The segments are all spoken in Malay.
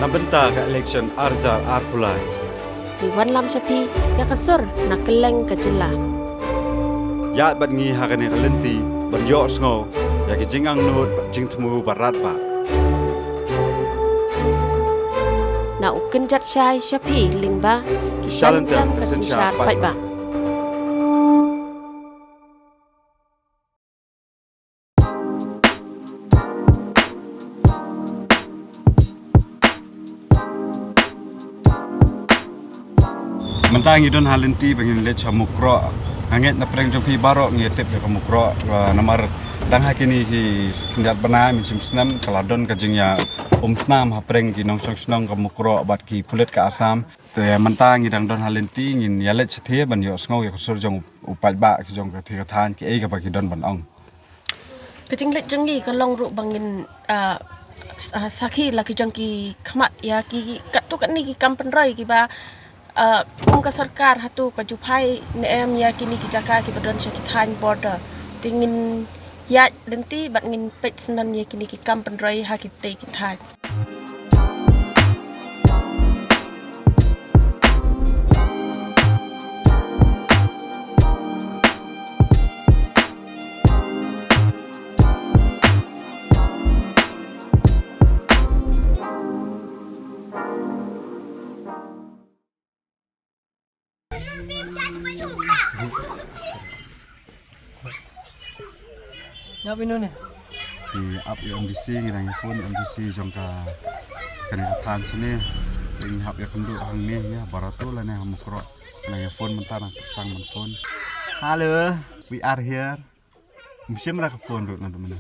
Nabenta ka election Arjar Arpulai. Iwan lam sapi ya kasur nak keleng kecela. Ya bat ngi hakane kalenti ban yo sngo ya ki jingang nut jing temu barat ba. Na uken jat syai sapi lingba kishan lam kasensyat pai ba. Mentangi don halenti bangin let chamukro anget na preng jopi baro ngetep ya kamukro nomor dang hakini ki kinjat bana min simsnam kaladon kajingnya snam hapreng ki nongsong snong kamukro bat ki pulet ka asam te mentangi dang don halenti ngin ya let chthie ban yo sngo ya kusur jong upai ba ki jong ka thi ka than ki ka ba ki don ban ong Kecing let jengi kalong ru bangin sakhi la ki jangki khamat ya ki kat tu kat ni ki kampen roi ki ba Kung sarkar hatu kajupai neem ya kini kijaka ki badon syakithan border tingin ya denti bat ngin pet senan ya kini ki kampen roi hakite kithan Nyap inu nih. di up MDC ngang phone MDC jong ka kani ka than sene ing hap ya kundu hang ni ya barato la ne hamukro ngang phone mentana sang man phone. Hello, we are here. Mesti mereka phone ru nanti mana.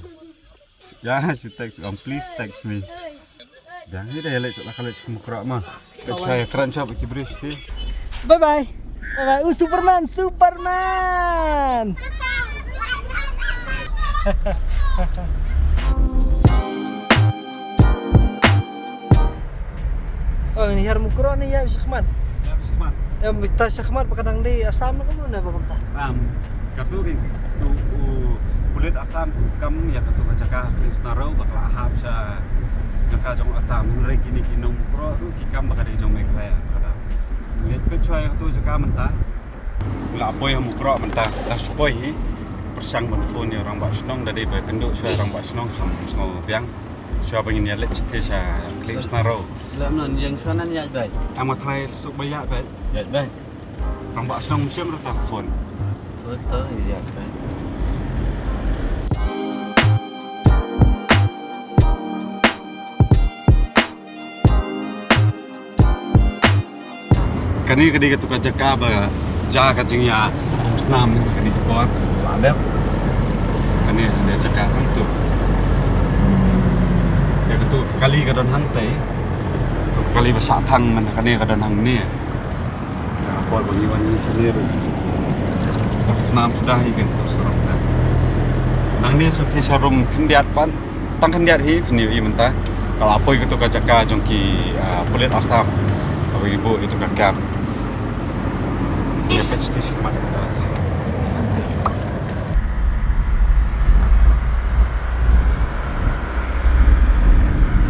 Ya, you text please text me. Yang ini dah lek lah kalau hamukro mah. Saya keren job iki bristi. Bye bye. Bye bye. Superman, Superman. Oh ini har mukro nih ya bisa keman. Ya bisa man. Ya bisa keman pakadang di asam na kamu na babangta. Katu king tu kulit asam kam ya katu kacaka klim snaro bakal ahab sa jaka jong asam nurek ini kinong mukro ru kikam bakal di jong mekraya kada. Lihat pecuai katu jaka mentah. La apoy mukro mentah dah supoi persang ban phone ya orang bak snong dari ba kenduk suai orang bak snong ham sngo biang suai bangin ya lek stesa klim snaro. Làm nền dân xoan anh dạy vậy. Amat hai sok bayak bet. Dạy vậy. Orang bak snong mesti merata phone. Tới tới thì dạy vậy. Kani kadi ketu kajaka ba ja kajing ya snam kani kepot ladep kani dia cakap hang tu dia ketu kali kadon hang tei kali basak thang man kani kadon hang ni ya pol bagi wan ni sendiri snam sudah ikan tu serang ta nang ni sethi sarum kendiat pan tang kendiat hi ni i mentah kalau apa ketu kajaka jongki kulit asam bagi ibu itu kakam ya pet station mana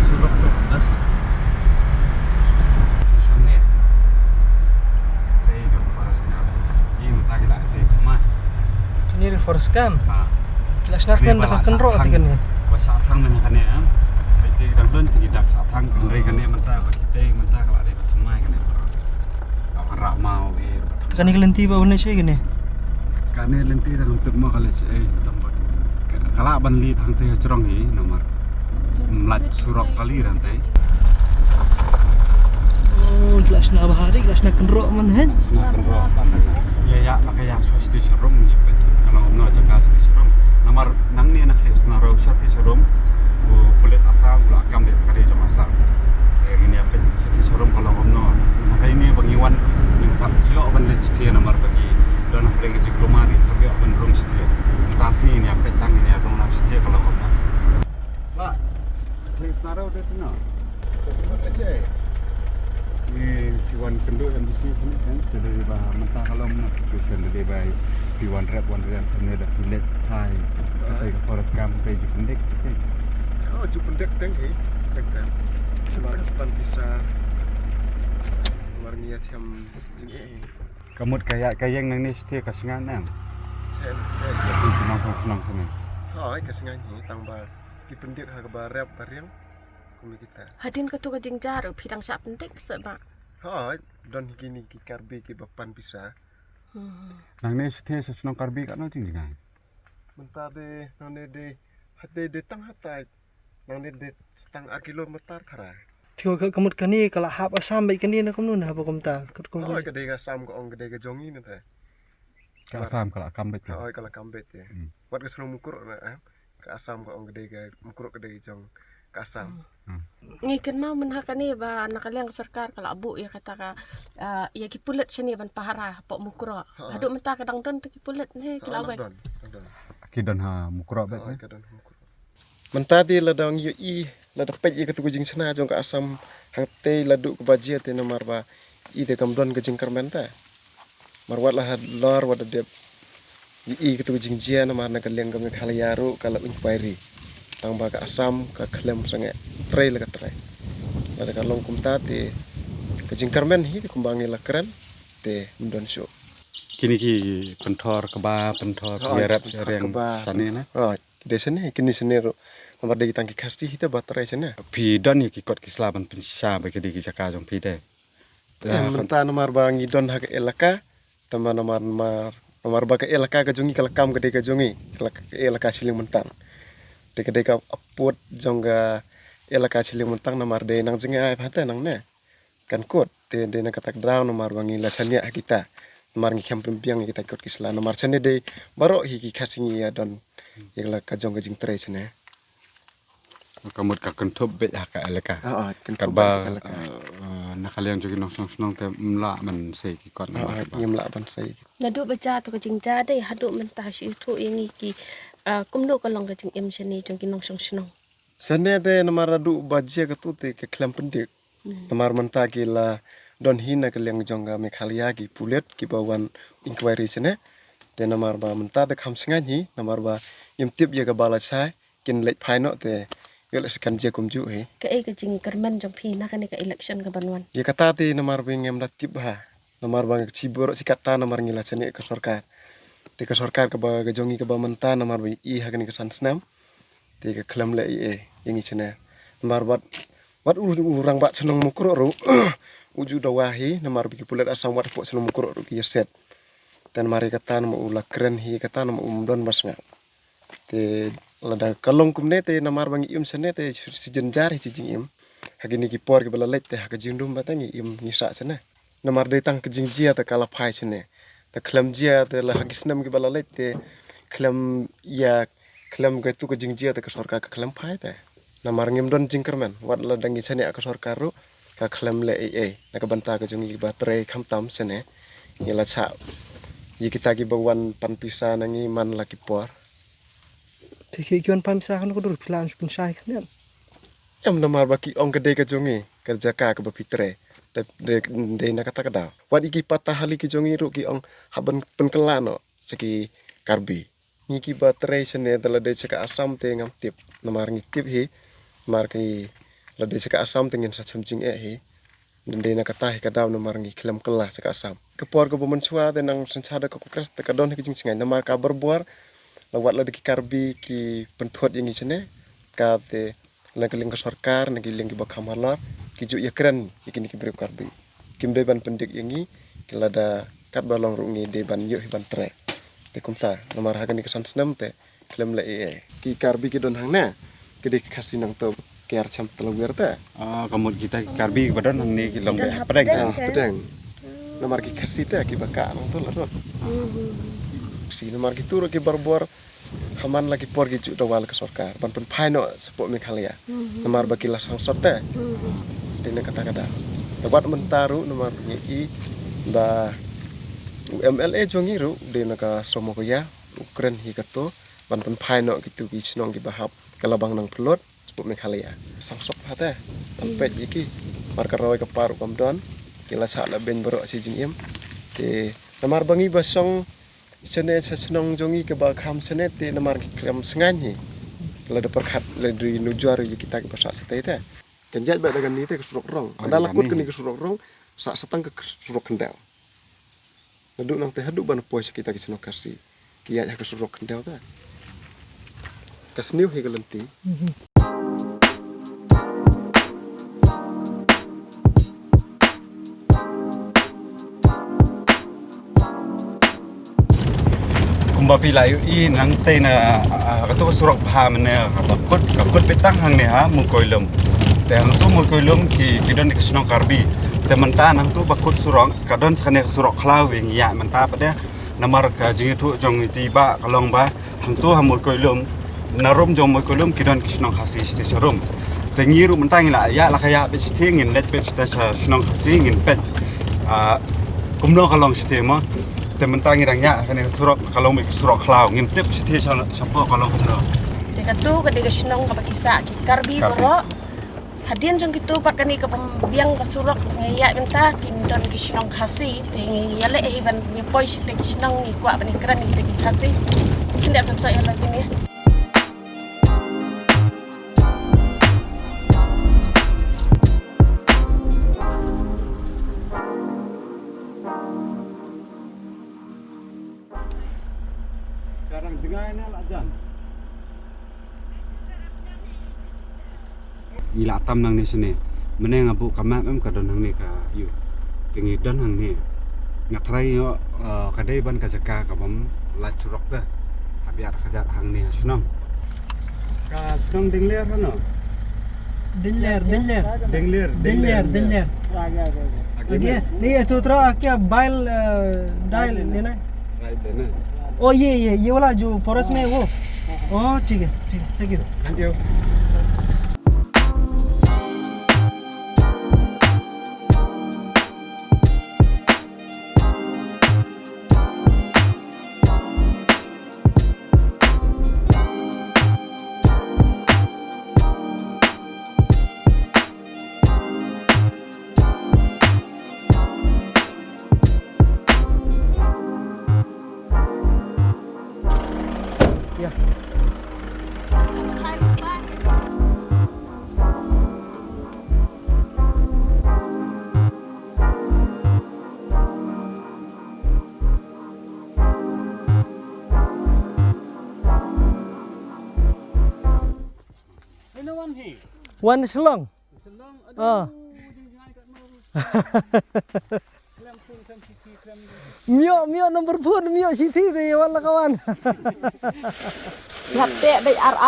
surat beras sana teh kan forestnya ini mentah gila teh cuma Kaniri forest cam. ah Kilas nasnan dah kenro tikan ni. bahasa thang mana kan ya teh dang don tidak saat thang kenre kan ya mentah bagi teh mentah kalau ada bertemai kan ya rak mau Kani kelenti ba una shay gani. Kane lenti dalam tugma kala tempat kala ban li hang te cerong hi nomor mlat surok kali rantai Oh, kilas na bahari, kilas na kenro man hen. snakan ro ya ya maka ya swasti serum ni pet kalau umno jaga sti serum nomor nang ni nak les na ro shati serum kulit asam la kam de kare jam asam ini apa sti serum kalau umno maka ini bangiwan nimpat yo ban le sti nomor bagi dan apa yang jiklomari tapi apa rum sti mutasi ini apa tang ini abang nak sti kalau umno Pak, les na ro de sino ini Piwan kenduk yang di sini kan dari bah mentah kalau nak situation dari bah Piwan rap wan yang sana dah pilet Thai kata ke forest camp pe ju pendek Oh, ju pendek teng eh. Teng teng. pan bisa warnanya macam jengih. Kamut kayak yang nang ni setia kasingan nam. Saya Jadi senang sini. kesengan ni tambah dipendir harga barep barang kami kita. Hadin ka tu ka jingjar phidang sya penting sebab. Don gini ki karbi ki bapan bisa. Nang ni setia senang karbi kat no jingan. Mentah de nane de hati de tang hatai. Nane de tang kilometer kara. Tiga kamut kani kalau hab asam baik kani nak kamu nak apa kamu tak? Kedai ka sam ko ong kedai ka jongi nanti. Ka asam kalau kambet. Kalau kambet ya. Wat ka senang mukur na ka asam ko ong kedai ka mukur kedai jong ka asam. Ngikan mau menhakani ba nakaliang sarkar kala abu ya kata ka ya kipulet sini ban pahara pok mukro. Haduk menta kadang don tu kipulet ni kilawek. Don. Kidan ha mukro bet. Kadang mukur. Mentah di ladang yu i lada pej i ketu jing sena jong ka asam hang te ladu ke bajia te nomor ba i te kamdon ke jing kermen ta. Marwat lah lor wada de i ketu jing jia nomor na kaleng kami khalayaru kala inquiry. Tang ba ka asam ka klem sange tray la ka tray. Lada ka long kumta te ke jing kermen hi kumbangi la keren te mdon show. Kini ki pentor keba pentor biarap sereng sani na. Di sini kini sini ro nomor de tangki kasti hita baterai sana. Pi don ki kot kislaban pensa bagi di jaka jong pi de. Mentah nomor bang idon hak elaka tambah nomor baka elaka ka jongi kala kam gede ka jongi kala elaka siling mentang. De gede ka apot jongga elaka siling mentang nomor de nang jenga ai phata nang ne. Kan kot de na katak draw nomor bang ilasanya kita. Nomor ngi kampung piang kita kot kisla nomor sene de baro hi ki khasingi ya don yang la ka jong jing tray sene. Kamut ka kentup bet haka elaka. Kan Karba nakaliang jogi nong song te mla man se ki kot na. Yem la ban sai. Naduk baca tu ka jingjar dei haduk menta shi tu yang ki kumno ka long ka jing em sini jong ki nong song snong. Sene de nomor adu bajia ka tu te ke klem pendik. Nomor menta ki la don hina ke leng jongga me khalia ki pulet ki bawan inquiry sene. De nomor ba menta de kham singa ni nomor ba yem tip ye ka bala sai kin lek phai no te yol sekan je kum ju he. Ka e ka jing kermen jong phi na ka ni ka election ka banwan. Ye kata te nomor ba ngem la tip ha. Nomor ba cibor si kata nomor ngila sene ke sarkar. Te ke sarkar ka ba ga jongi ka ba menta nomor ba i ha ni ka san snam. Te ka klam le e yengi sene. Nomor ba wat urang ba senang mukro ro. Uju dawahi nomor bi pulet asam wat po senang mukro ro ki set. Dan mari kata nama ulah keren hi kata nama don basnga. Te lada kalong kumne te namar bangi sene te sijenjar hi jing hagini ki por ki bala let te hak jingdum batangi ngisa sene. Namar de tang kijing jia te kala phai sene. Te klam jia te la hagisnam ki bala let te klam ke tu kijing jia te ka sarkar ka klam phai te. Namar ngim don jingkerman wat la dangi sene ka sarkar ro ka klam le na ka banta ka jongi baterai khamtam sene. Yela cha ye kita ki bawan pan pisa nangi man laki por. Tiga kian pam sah kan kudur pilan pun sah kan. Em namar baki ong gede ka jongi kerja ka bapitre. Te de na kata kada. Wat iki patah hali ki jongi ru ki ong haban penkelano seki karbi. Ni ki baterai sene dala de ceka asam te ngam tip. Namar ngi tip hi mar ki la de ceka asam te ngin sa chamjing hi. Nde na kata hi kadaw namar ngi klam kelah ceka asam. Kepor ke pemenchua te nang sensada ka kukras te kadon hi jing singai namar ka berbuar lawat la de ki karbi ki pentuat yang sene ka te la keling ka sarkar nagi ling ki bakam halar ki ju ya keren ikini ki brep karbi kim de ban pendik yangi ki lada kat balong rungi de ban yu ban tre te kumta namar hagan ni kesan senam te klem la ki karbi ki don hang na ki de kasi nang to ki ar cham telawir ta Kamut kita karbi badan nang ni ki long be pedang. pedang namar ki kasi te ki baka nang to la si namar ki turu ki barbuar haman lagi por ki ju dawal ke sarkar ban pen phaino sepok me khalia namar baki la sang sote dene kata-kata dapat mentaru namar ngi ba MLA jongi ru dene ka somo ko ya ukren hi kato ban pen phaino gitu ki snong ki bahap kalabang nang pelot sepok me khalia sang sok hate tampet iki marka roy ka paru kamdon kila sa la ben baro si jingim te namar bangi basong sene senong jongi ke bakam sene te namar klam senganyi kalau ada perkat ledri nujuar kita ke pasal setai te kan jat baik dengan ni te ke surok rong ada lakut ke ni ke surok rong sak setang ke surok kendal Naduk nang teh haduk ban pois kita kisino kasih kiat ke surok kendal ta kasniu he galenti kumbapi layu I nang te na katu surok pha mene kakut petang hang ne ha mukoilum te hang tu mukoilum ki kidon di kesno karbi te menta nang tu bakut surok kadon sakane surok klau wing ya menta pada namar ka jingi tu jong tiba kalong ba hang tu ham mukoilum narum jong mukoilum kidon kesno khasi sti serum te ngiru menta ngila ya la kaya be sti ngin let be sta sno khasi ngin pet kumlo kalong sti ma te mentang irangnya kene surok kalong mi surok klau ngimtip siti sapo kalong kumno Teka tu kadiga sinong kapakisa ki karbi boro hadian jong kitu pakani ka pambiang ka surok ngaya benta kindon ki sinong khasi tingi yale ban ni poi site ki sinong ni kwa bani kran ni ki khasi tindak tak saya lagi ni sekarang dengar ni ajan gila tam nang ni sini meneng abu kamak kadon nang ni ka yu tingi don nang ni ngatrai yo kadai ban ka jaka ka bam la curok dah habiar kajat hang ni sunong ka sunong dingler hono Denler. dingler Lagi नहीं तो थोड़ा क्या bile dial लेना है ओ ये वाला जो फॉरेस्ट में है वो ओ ठीक है thank you thank you One Selong. Mio nomor pun mio siti deh wala kawan. Hapte dai ar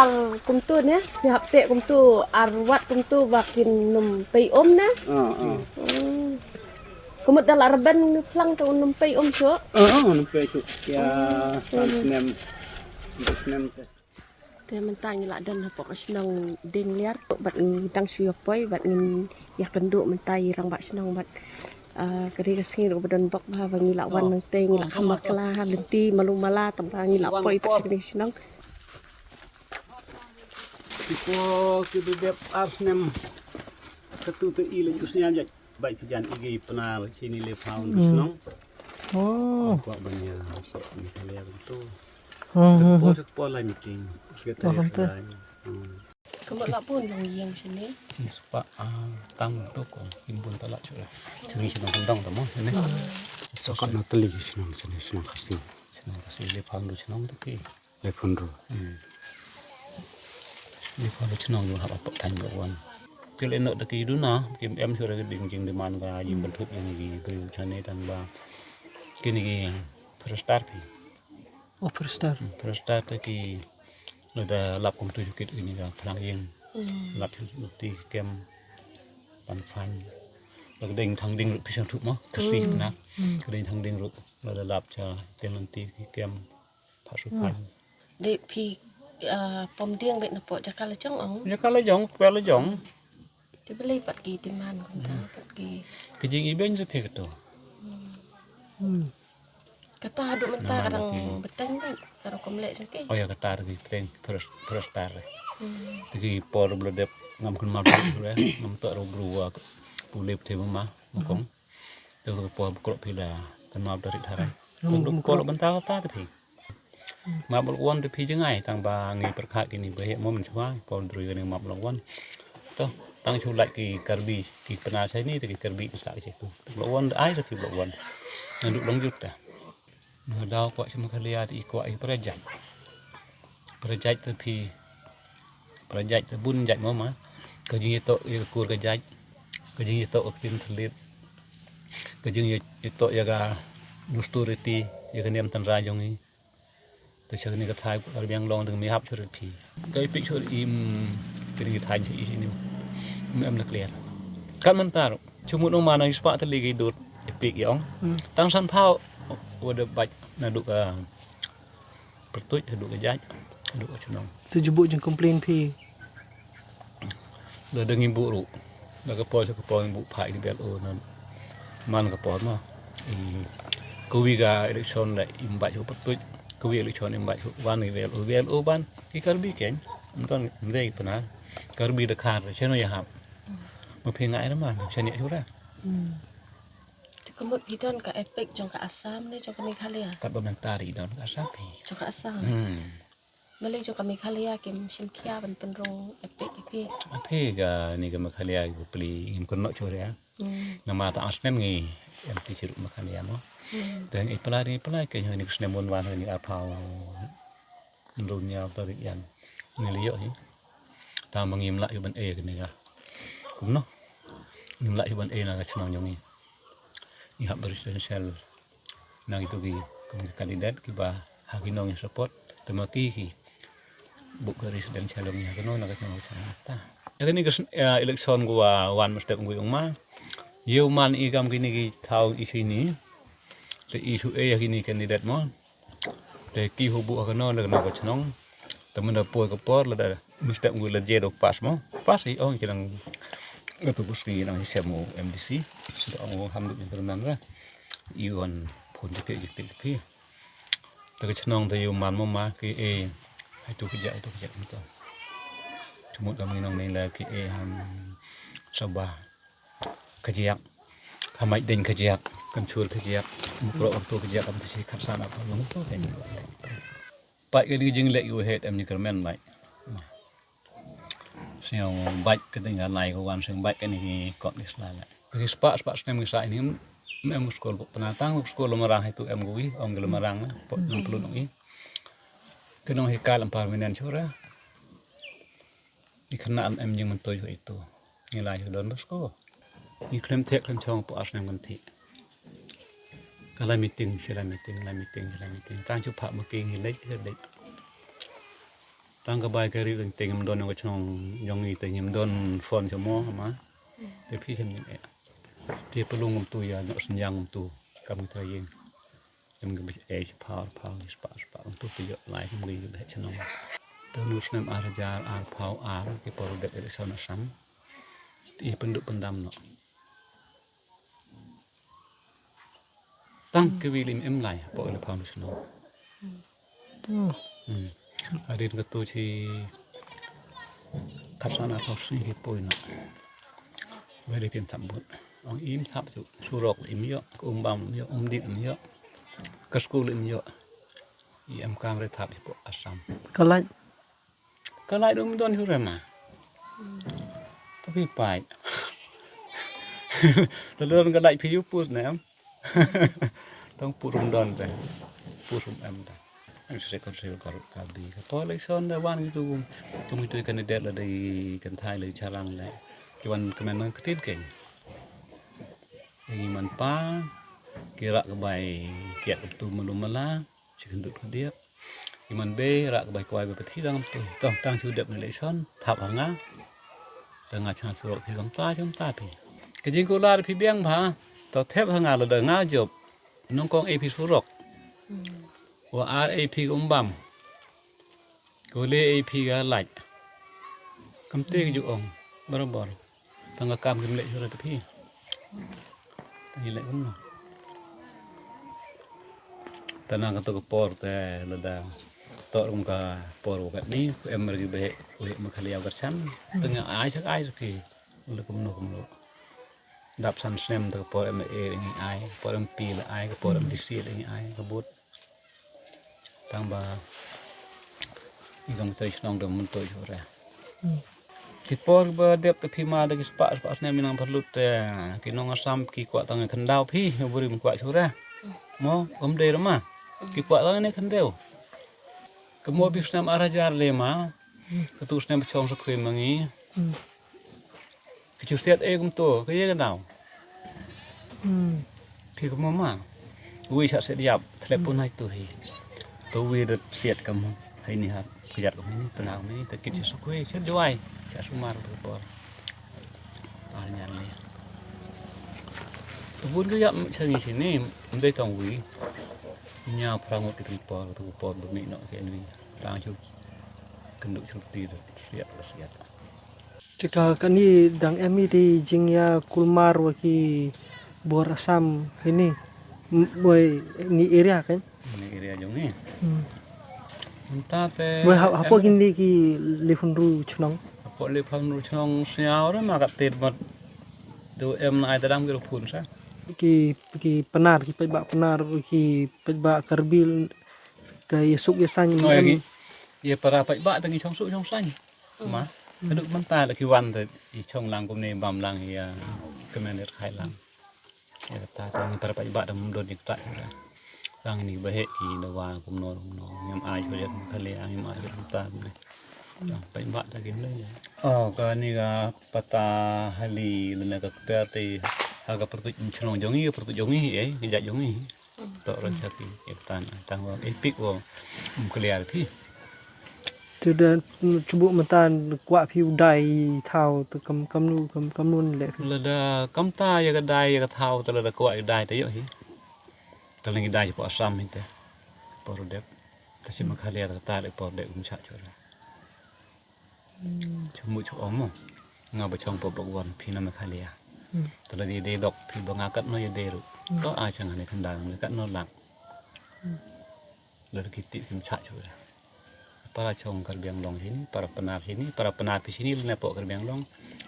kumtu ne hapte kumtu arwat kumtu bakin num pei na kumut dal arban plang tu num pei so Nampai tu ya nem te mentang ila dan hapok senang ding liar tok bat ngidang siopoi bat ngin ya kenduk mentai rang bat senang bat kari kasing ro badan bok ba ngila wan nang te ngila kamakla lenti malu mala tambang ngila poi pat sini senang Tipo kibibep nem ketu tu I lejusnya aja baik kerjaan igi pernah sini le pound senang Oh. kuat banyak sok misalnya itu Hmm. Tekpo lah meeting. Kita Faham tu. kumut la pun long yang sini si supa tang tu ko imbun talak cura. Ceri senang tentang tu mah ini. cokot na teli sunong sini sunong khasi Senang kasih le pound tu senang tu ke. lepon ro Le pound tu senang tu apa tanya kawan. Kalau nak tak hidup na, kim em sudah dingin di mana kaya jim bentuk ini beri channel dan bah kini prestar ki. Oh, Prestar. Prestar ki ada lap kom tujuh kit ini dah terang yang lap ti kem pan fan. Lalu ding thang ding rut pisang tu mah kasih nak. Ding thang ding rut lalu lap cha nanti kem pasukan. de pi pom dieng bet napok jakal chong ong Ya kalau jong. te beli pat ki timan kunta pat ki Kejing iben tu ke tu. kata haduk mentah kadang beteng kan karo komlek sengke Oh ya kata lagi teng prestar. Tegi por bledep ngam kun mal sudah ngam tok ro brua pulip te mama mukong. Tu por kolok pila kan mal dari tharai. Dum kolok bentar kata tu. Ma bol won tu pi jengai tang ba ngi perkhat kini be mo men chwa por drui ni ma bol won. Tu tăng chu lại cái karbi cái pernah saya ni cái karbi itu sak itu lawan ai tapi lawan nanduk long juta daw ko cuma kaliat iko ai perajat tapi perajat bun jat mama kajing itu kur kajat kajing itu tin telit kajing itu ya ga nusturiti ya ga nem tan rajong ni tu chak ni ka thai ko biang long deng mi hap chur pi kai pi chur im cái thai chi ni em nak lihat kan mentar cuma no mana ispa tali gi dut epik yong tang san phao wada bạch na duk pertuj duk jaj duk chenong tu jebuk jeng komplain pi da dengin buru da ka po bu phai di bel o nan man ka po ma kuwi ga election la imba ju pertuj kuwi election imba ju wan ni bel o ban ki karbi ken ton ndei pana karbi da khar cheno ya hap một phiên ngại lắm mà chân nhẹ chút ra có một cái đơn cả epic trong cả Assam đấy trong cả Meghalaya các bạn đang ta đi đó cả Assam thì trong cả Assam mà lấy trong cả Meghalaya kiếm xem kia vẫnเป็น rong epic epic epic ni cái Meghalaya gue beli im kono curi ya nama tak asnem ngi em ti ceruk Meghalaya mo dan ipelai kayaknya ni kesnem mon wan ni apau dunia atau yang ni liyo ni ta mengim lại bên e cái này à cũng nó nhưng lại bên e là cái channel yang ni ni hak presidential nang itu ki kandidat ki ba hakinong yang support temaki ki buk presidential yang hakinong na ka ta ya ni election gua wan mesti ngui ma yeu man i gam kini ki thau i sini se i su e kini kandidat mo te ki hubu hakinong na ka channel temen da poi ka por la da mesti ngui la je dok pas mo pas i ong kilang itu buski nang semu MDC sudah aku hamdut yang terkenal iwan pun jadi pi tapi cenong tu man mama ke itu kerja itu cuma kami nong ni lah ke ham sabah kerja hamai den kerja kancur kerja mukro waktu kerja kami tu sih kerja apa yang tu kan pak ke jing lek you head em ni kermen mai siang baik ketinggalan naik kawan siang baik ini kok di selala. Bagi spak sem kisah ini em sekolah penatang sekolah merang itu em gue om gel merang pot 60 ngi. Kenong hikal 4 minen chura. Di kenaan em jing mentoy itu. Nilai don sekolah. Di klem tek klem chong po asnem ganti. Kalau meeting sila meeting. Tang chupak making hilek hilek. Tang ka bai kari leng teng don ngo chong yong ni teng don phone cho mo ma te phi chen ni te pelung ngum tu ya no sen yang tu kam ta yin em ga bi e power spa tu pi yo lai kum li he chen no to nu snem arajar al phau ar ki por de election Assam ti penduk pendam no tang ke wilim em lai po le phau no Hari ini tu si kapsana kau sih pun nak, beri pin sabut, orang im sab tu surok im yo, umbam yo, dit im yo, ke sekolah im yo, im kamera thap ipo Assam. Kalai dong don hura mah, tapi pai, lalu kalai piu pun nem, dong purum don deh, purum em dah. Sẽ còn sẽ có cả đi có lấy son đã ban itu trong itu kandidat là dari kan thai lấy charang lại cái ban kemenang ketin keng yang iman pa kira ke bai kiat tu melum mala cikendut dia iman be rak bai kuai be peti dalam tu tong tang chu dep lấy son thap hanga tengah chang surok thì chúng ta thì cái jing ko la phi biang bha to thep hanga là nga job nong kong e phi surok wa RAP umbam kole AP ga laj kamte ju ong barabar tangga kam kim lek sura tapi ni lek un tanang ka to por te lada to rum ka por ka ni em mer ju be ma khali aw garchan tanga ai sak ai pi le kum no dap san snem to por em e ni ai por em pi la ai ka por em DC ni ai ka but tambah ikan terus nong dem mentoy jora Kipor berdep tapi mah ada sepak sepak minang perlu teh kinong asam ki kuat tangan kendau pi beri kuat surah mau omde rumah ki kuat tangan ni kendau kemo bis nam arajar lema ketus nam chong sekui mangi kecustiat kumto kaya kendau ki kemo mah ui sak sediap telepon hai tu hi tu ui det siat kamu hai ni hat kejat kamu ni tenang ni tekit sekui chat juai Sumar berpor, banyak ni. Tebun ke yak cari sini, mendai tangwi, nya perangut kita berpor bermik nak ke ni, tangju kenduk cuti tu, siap. Jika kan ni dang emi di jingya kulmar waki bor asam ini, boy ni area kan? Ini area jong ni. Entah te. Boy apa gini ki lefundru cunong? Pok le phang nu chong siao dah mak tet mat tu nai tadam ke pun sa Ki penar ki pebak penar ki pebak karbil ke yesuk yesan no ye para pebak tangi chong su chong san ma kaduk mentah la ki wan te i chong lang kum ne bam lang ya kemenet khai lang ya ta tangi para pebak dam don dik ta lang ni bahe i nawa kum no ngam ai ko ya khale ai ma ya ta ni pebak ta kim le oh ka ni ga pata hali lena ka perte aga pertu chong jongi kijak jongi tok ra chati iptan tang wa epic wo clear pi tu dan cubu mentan kuat piu dai thau tu kam nun le lada kamta ya ga dai ya ga thau ta lada kuat dai ta yo hi ta lengi dai po asam ni te por dep ta si ma khalia ta le por dep cha chora chmu chu om nga ba chong po wan phi na ma khalia ta la di dok phi ba nga kat no ye de ru to a chang ne khandang ne kat no lak la ki ti kim cha chora para chong kar biang long sini para penar di sini le po kar biang long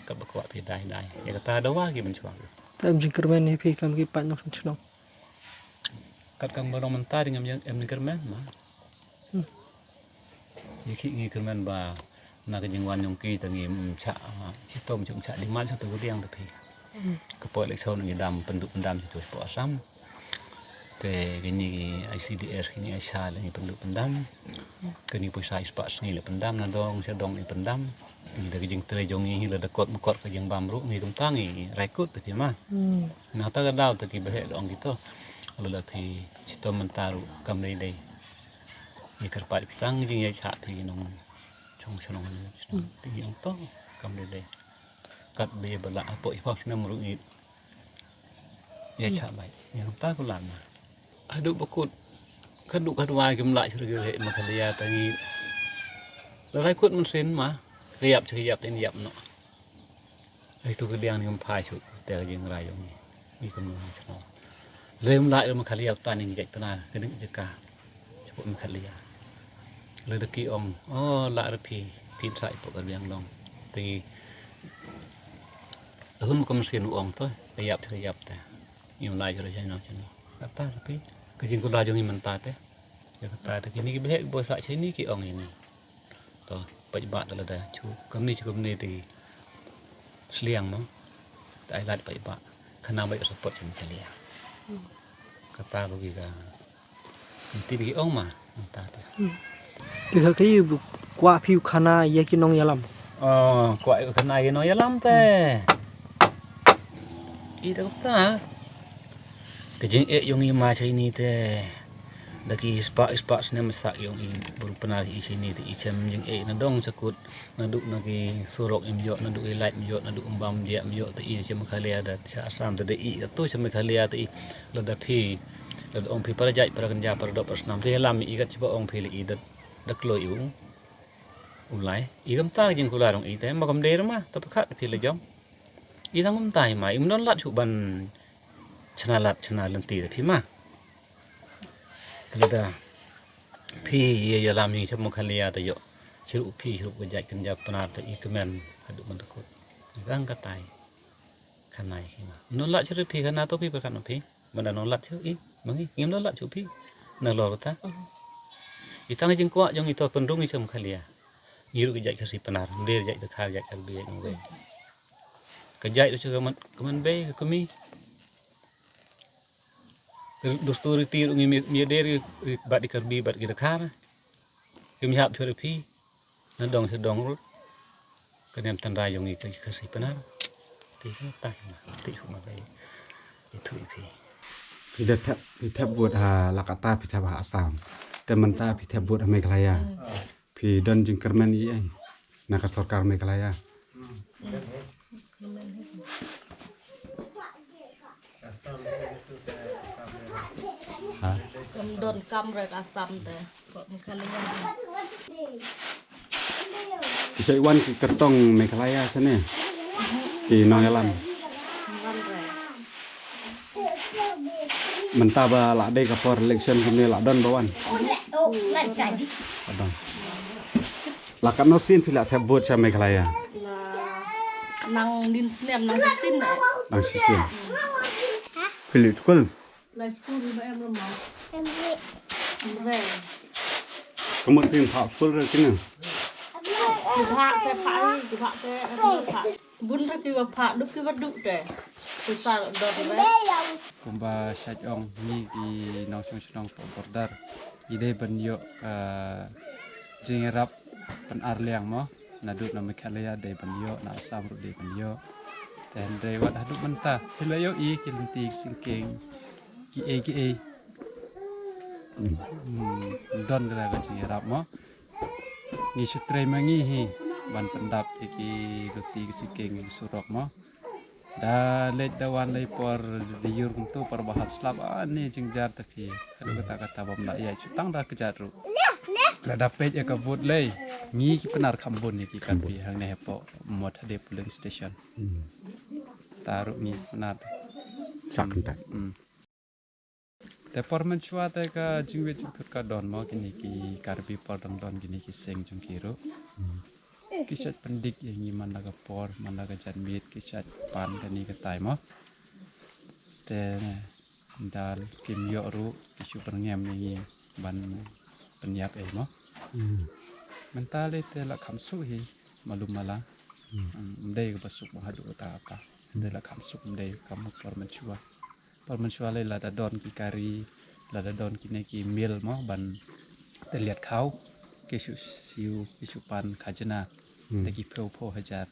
kat ba kuat phi dai ya ta da wa ki men chuang tam jing kermen ni pi kam ki pat nok cunong kat kang barong mentah dengan yang em kermen ma yiki ngi kermen ba na ka jingwan yong ki tangi cha chi tom chung cha di mal cha tu riang ta phi ka po lek chon ngi dam penduk pendam tu po asam ke gini ICDS gini aisa le penduk pendam ke ni poisa ispa sni le pendam na dong cha dong ni pendam ni da jing tre jong ni le da kot mukot ka jing bam ru ni tum tangi raikut ta ma na ta ga daw ta ki behe dong gitu lalu thì chỉ tôm mình ta cầm đây đây như các bạn tăng như vậy chả thì nó trong nó thì những tốt cầm đây cắt bề bờ lạ bội hoặc năm một ít vậy chả vậy những ta có làm mà ai đủ bóc cột khăn đủ khăn vài cầm lại cho được hệ mà thằng dia tại vìเราได้คุดมันเซนมาขยับเต็มยับเนาะไอ้ตัวกระเดียงนี่มันพายชุดแต่ยังไรอย่างนี้มีกำลังชนะเลยlại mà khali học tan ini jadi pernah kena jeka cukup khali ya le deki om lại rồi phi sai bộ cái biang long thì hơn một con xin uống thôi khayap ta nhiều lại cho nó nó kata tapi kejing ko lajong iman ta te ya kata te kini ki bos sa sini ki ong ini to pajba ta da chu kami thì sliang no tai lat pajba khana bai support chen kali ya kata bagi ka nanti di ong ma ta te Kita kaya kuat piu khana ya ki nong yalam kuat khana ye no yalam te i da ta kejing yung ima sini te daki ispa sene masak yung buru pernah di sini di icem jing na dong cekut naduk nagi surok imyo naduk light imyo naduk umbam dia imyo te i cem khalia da cha asam te i tu cem khalia te i lada phi lada ong phi para jai para kerja para dok para senam te lam i kat cipa ong phi li da dak lo yu ulai i kam ta jing kula dong i te ma kam de ma ta pakhat phi le jong i tang kam tai ma im non lat chu ban chana lenti te phi ma lada phi ye lam ni cem khalia te yo chiru phi chiru gajak kerja pernah te i kemen aduk mentakut gang katai kanai non lat chiru phi kana to phi pakan no phi mana non lat chiru i mangi ngim non lat chu phi na lo ta i tang jing kwa jong i to pendung i cem khalia ngiru ke jai kasih penar dia jai ke khal jai ke dia ngwe ke jai tu juga keman be ke kami dosturi tir ngi mi der bat di karbi bat kita khar kami hap therapy nadong sedong rut kenem tandai yang ngi kasih penar ti ta ti huma dai itu ipi Pitap buat lakata pitap asam. Teman ta pitap buat Meghalaya. Pi don jingkermen iya. Nak sarkar Meghalaya. Don kam rek asam teh. Kok Meghalaya. Bisa iwan ki kertong Meghalaya sana. Ki Nongelan. Mentaba lak dei ka for election kini lak don bawan. Adon. Lak no sin pila thab bot cha Meghalaya. Nang din snem nang sin deh. Nang sisin. Pilit kul. Lai school ba em mau. Re. Kamu tin phak ful re kini. Phak te phak te phak. Bun ra ki ba phak duk ki ba duk te. Susah do be. Kumba syajong ni di nausung senong border ide banyo jingerap pen arliang mo naduk na Meghalaya de banyo na asam ru de banyo dan de wat haduk mentah hilayo I kilentik singking ki don kala ka jingerap mo ni sutre mangi hi ban pendap ki ruti singking surok mo dah let dawan lay por diur tu por bahap slab ani jingjar tapi kalau kata bom nak ya cutang dah kejaru lah dapat ya kabut lay ngi ki penar kambun ni ti kan pi hang ne po mod hade polling station taruh ni penar Sak entak. te por menchua te ka jingwe jingkut ka don mo kini ki karbi por don kini ki seng jungkiro kisat pendik yang iman laga por man laga janmit kisat pan kani ketai mo te dal kim yo ru kisu perngem ni ban penyap mo mentale te la khamsu hi malum mala ndai ka basuk mahadu ta apa ndai la khamsu ndai kamu por menchua le la da don ki kari la da don ki ne ki mil mo ban te liat khau kisu siu kisu pan khajana lagi po hajar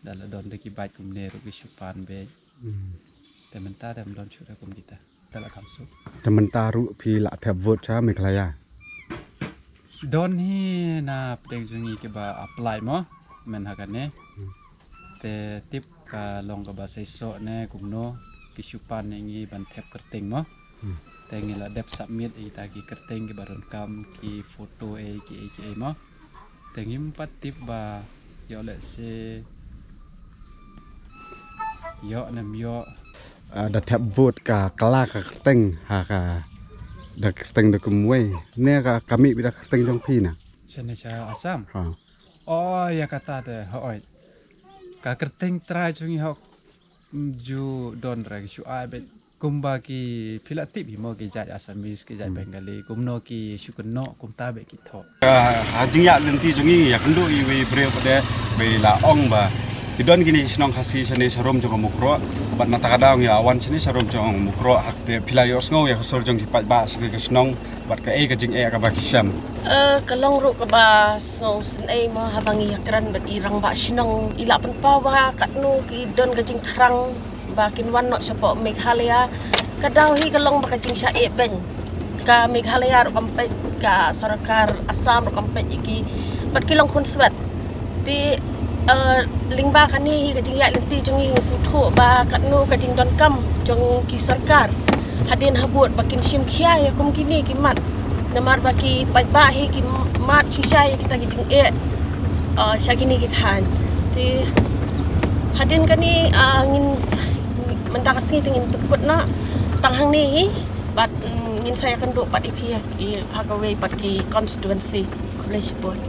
dalam don lagi baik kumne rugi supan be temen ta dem don sudah kum kita dalam kamsu Teman taru pi lak thab vote cha Meghalaya. don hi na pedeng jungi ke ba apply mo men hakane te tip ka long ka ba sai so ne kumno ki supan ngi ban thep kerting mo te ngi la dep submit i ta ki kerting ki baron kam ki foto ki mo tengim patip ba yo let's say yo nam yo Da thab vote ka kala ka kerteng ha ka da kerteng da kumwe. Ne ka kami bi da kerteng jong pi na. chane cha asam Ha. oh ya kata de hoi ka kerteng try jungi hok ju don rag shu ai bet kumba ki pilati bi mo ki jai asamis ki jai bengali kumno ki shukunno kumta be ki tho Hajing ya lenti jongi ya kendo I we breu pada we la ong ba. Idon gini senong kasih sene sarom jong mukro bat mata kadang ya awan sene sarom jong mukro hakte pilayos ngau ya sor jong hipat ba sene ke senong bat ka ka jing ka ba kisam. Kalong ru ka ba ngau sen mo habangi yakran bat irang ba sinong ila pen pa ba katnu ki don ka jing thrang ba kin wan no sapo Meghalaya kadaw hi kalong ba ka jing sya ben ka Meghalaya ro kampet ka sarkar Assam ro kampet iki bat kilong kun swat ti lingba kani hi ka jing ya lenti jong hi sutho ba katnu ka jing don kam jong ki sarkar hadin habut bakin sim khia ya kum kini kimat namar baki ba hi ki mat shisha ya kita jing syakini kitan ti hadin kani ngin mendakas ngi tingin tukut na tanghang ni bat ngin saya kenduk pat ipi ki hagawe pat ki constituency college board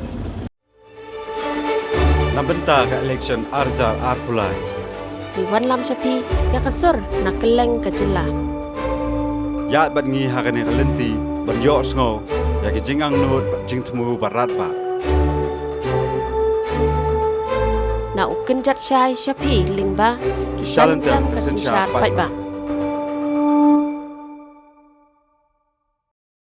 Na benta ka election arjar arpulai. di wan lam sapi ya kasur na keleng ka jela Ya bat ngi hakane ka lenti bat yo sngo ya ki jingang nut bat jing temu barat ba. kenjat syai syapi lingba ki shalom kesensyar patba